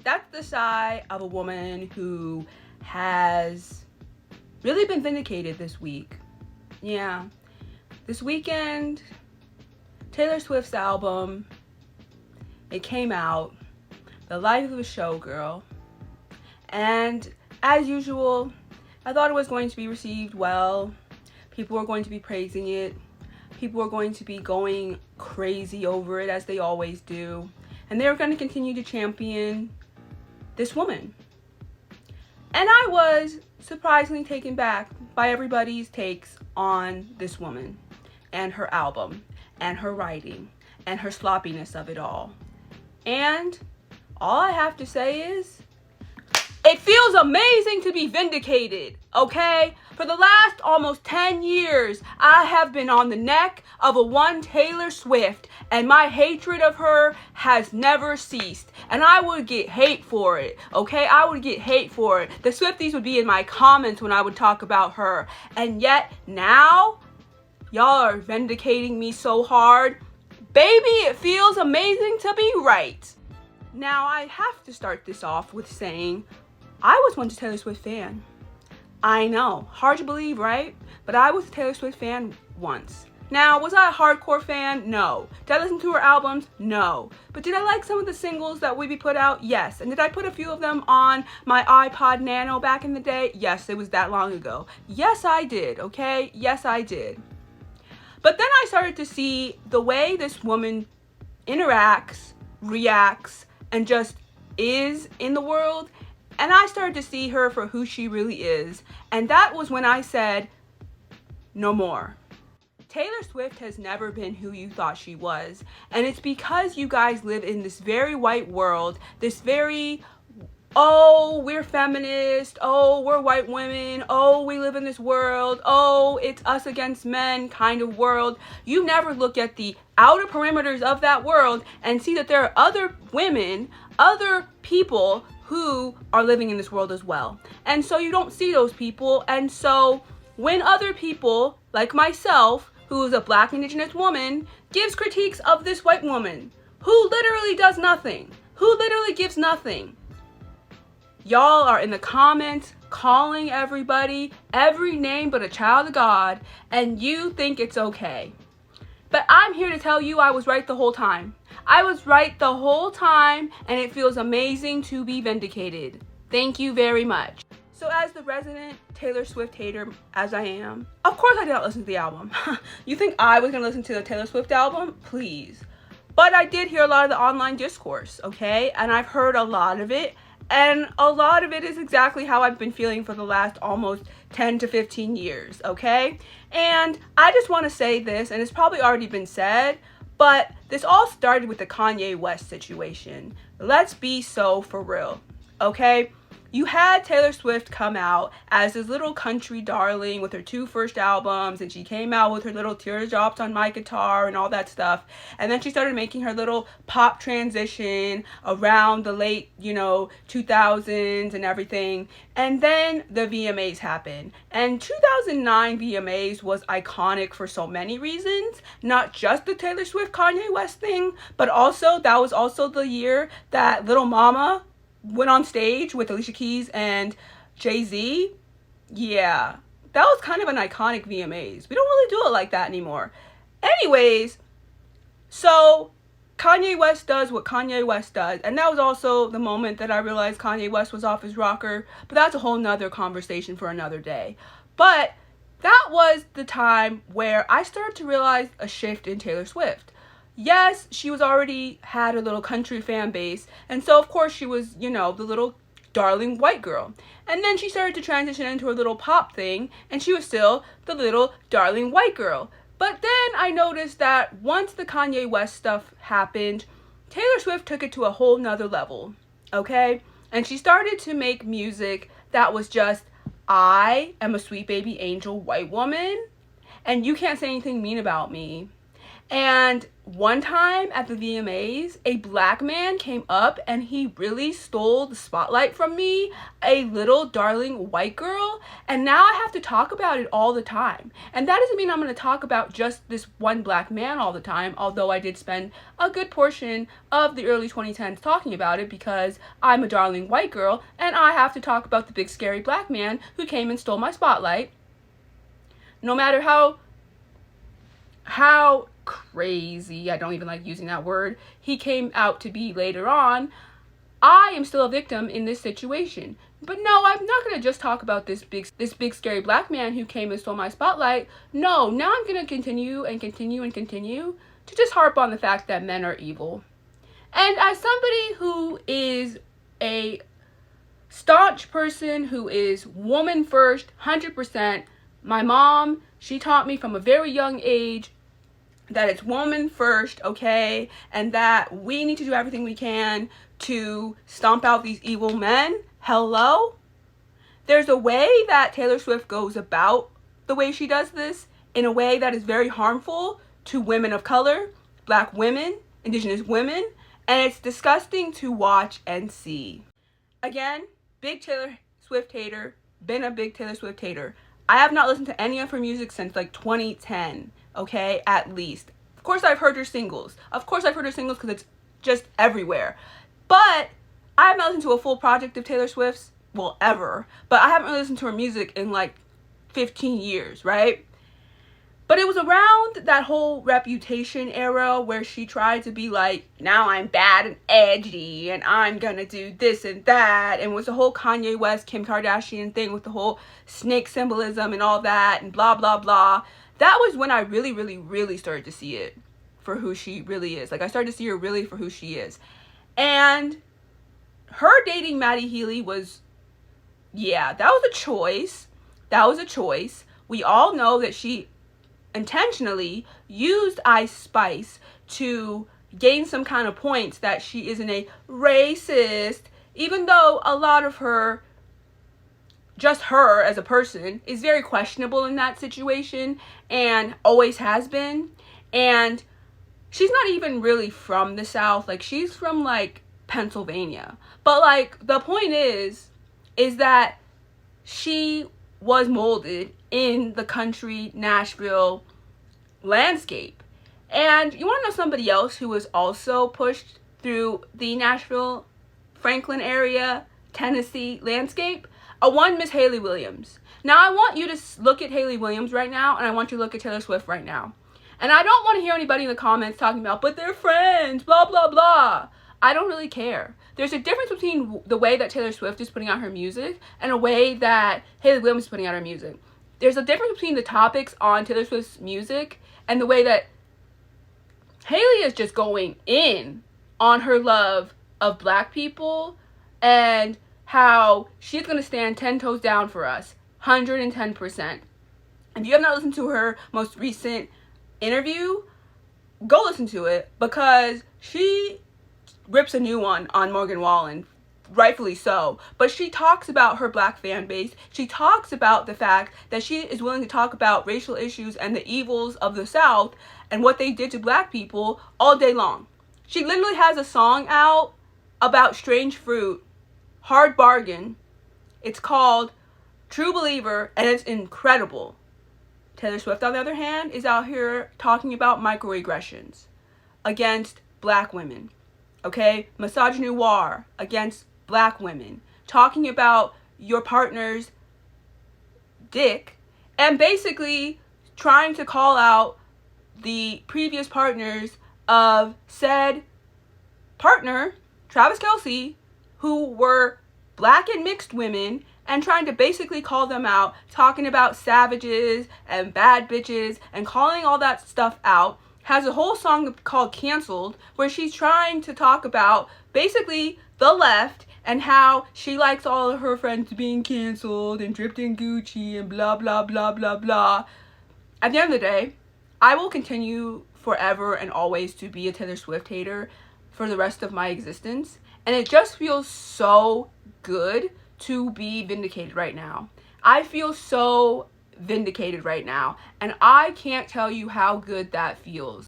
that's the side of a woman who has really been vindicated this week. Yeah. This weekend, Taylor Swift's album, it came out, The Life of a Showgirl. And as usual, I thought it was going to be received well. People were going to be praising it. People were going to be going crazy over it, as they always do. And they were going to continue to champion this woman. And I was surprisingly taken back by everybody's takes on this woman and her album and her writing and her sloppiness of it all. And all I have to say is, it feels amazing to be vindicated, okay? For the last almost 10 years, I have been on the neck of a one Taylor Swift, and my hatred of her has never ceased. And I would get hate for it, okay? I would get hate for it. The Swifties would be in my comments when I would talk about her. And yet, now, y'all are vindicating me so hard. Baby, it feels amazing to be right. Now, I have to start this off with saying, I was once a Taylor Swift fan. I know, hard to believe, right? But I was a Taylor Swift fan once. Now, was I a hardcore fan? No. Did I listen to her albums? No. But did I like some of the singles that would be put out? Yes. And did I put a few of them on my iPod Nano back in the day? Yes, it was that long ago. Yes, I did, okay? Yes, I did. But then I started to see the way this woman interacts, reacts, and just is in the world. And I started to see her for who she really is. And that was when I said, no more. Taylor Swift has never been who you thought she was. And it's because you guys live in this very white world, this very, oh, we're feminist, oh, we're white women, oh, we live in this world, oh, it's us against men kind of world. You never look at the outer perimeters of that world and see that there are other women, other people who are living in this world as well. And so you don't see those people. And so when other people, like myself, who is a Black Indigenous woman, gives critiques of this white woman, who literally does nothing, who literally gives nothing, y'all are in the comments calling everybody every name but a child of God, and you think it's okay. But I'm here to tell you I was right the whole time. I was right the whole time, and it feels amazing to be vindicated. Thank you very much. So as the resident Taylor Swift hater as I am, of course I did not listen to the album. You think I was going to listen to the Taylor Swift album? Please. But I did hear a lot of the online discourse, okay? And I've heard a lot of it. And a lot of it is exactly how I've been feeling for the last almost 10 to 15 years, okay? And I just want to say this, and it's probably already been said, but this all started with the Kanye West situation. Let's be so for real, okay? You had Taylor Swift come out as this little country darling with her two first albums, and she came out with her little teardrops on my guitar and all that stuff. And then she started making her little pop transition around the late, 2000s and everything. And then the VMAs happened. And 2009 VMAs was iconic for so many reasons, not just the Taylor Swift Kanye West thing, but also that was also the year that Little Mama went on stage with Alicia Keys and Jay-Z. Yeah, that was kind of an iconic VMAs. We don't really do it like that anymore. Anyways, so Kanye West does what Kanye West does. And that was also the moment that I realized Kanye West was off his rocker. But that's a whole nother conversation for another day. But that was the time where I started to realize a shift in Taylor Swift. Yes, she was already had a little country fan base, and so of course she was, the little darling white girl. And then she started to transition into her little pop thing, and she was still the little darling white girl. But then I noticed that once the Kanye West stuff happened, Taylor Swift took it to a whole nother level, okay? And she started to make music that was just, I am a sweet baby angel white woman, and you can't say anything mean about me. And one time at the VMAs, a black man came up and he really stole the spotlight from me, a little darling white girl, and now I have to talk about it all the time. And that doesn't mean I'm going to talk about just this one black man all the time, although I did spend a good portion of the early 2010s talking about it because I'm a darling white girl and I have to talk about the big scary black man who came and stole my spotlight. No matter how crazy, I don't even like using that word, he came out to be later on, I am still a victim in this situation. But no, I'm not going to just talk about this big scary black man who came and stole my spotlight. No, now I'm going to continue to just harp on the fact that men are evil. And as somebody who is a staunch person who is woman first, 100%, my mom, she taught me from a very young age that it's woman first, okay? And that we need to do everything we can to stomp out these evil men. Hello? There's a way that Taylor Swift goes about the way she does this in a way that is very harmful to women of color, black women, indigenous women, and it's disgusting to watch and see. Again, big Taylor Swift hater, been a big Taylor Swift hater. I have not listened to any of her music since like 2010. Okay, at least. Of course I've heard her singles. Because it's just everywhere. But I have not listened to a full project of Taylor Swift's, well, ever. But I haven't really listened to her music in like 15 years, right? But it was around that whole Reputation era where she tried to be like, now I'm bad and edgy and I'm gonna do this and that. And was the whole Kanye West, Kim Kardashian thing with the whole snake symbolism and all that and blah, blah, blah. That was when I really started to see it for who she really is. Like, I started to see her really for who she is. And her dating Matty Healy was, yeah, that was a choice. We all know that she intentionally used Ice Spice to gain some kind of points that she isn't a racist, even though a lot of her, just her as a person, is very questionable in that situation and always has been. And she's not even really from the South. Like, she's from like Pennsylvania. But like, the point is that she was molded in the country Nashville landscape. And you want to know somebody else who was also pushed through the Nashville, Franklin area, Tennessee landscape? Miss Hayley Williams. Now I want you to look at Hayley Williams right now, and I want you to look at Taylor Swift right now. And I don't want to hear anybody in the comments talking about, but they're friends, blah, blah, blah. I don't really care. There's a difference between the way that Taylor Swift is putting out her music and a way that Hayley Williams is putting out her music. There's a difference between the topics on Taylor Swift's music and the way that Hayley is just going in on her love of black people and how she's going to stand 10 toes down for us, 110%. If you have not listened to her most recent interview, go listen to it, because she rips a new one on Morgan Wallen, rightfully so. But she talks about her black fan base. She talks about the fact that she is willing to talk about racial issues and the evils of the South and what they did to black people all day long. She literally has a song out about Strange Fruit, Hard Bargain. It's called True Believer, and it's incredible. Taylor Swift, on the other hand, is out here talking about microaggressions against black women. Okay? Misogynoir against black women. Talking about your partner's dick and basically trying to call out the previous partners of said partner, Travis Kelce, who were black and mixed women, and trying to basically call them out, talking about savages and bad bitches and calling all that stuff out. Has a whole song called Canceled, where she's trying to talk about basically the left and how she likes all of her friends being canceled and dripped in Gucci and blah, blah, blah, blah, blah. At the end of the day, I will continue forever and always to be a Taylor Swift hater for the rest of my existence. And it just feels so good to be vindicated right now. I feel so vindicated right now, and I can't tell you how good that feels.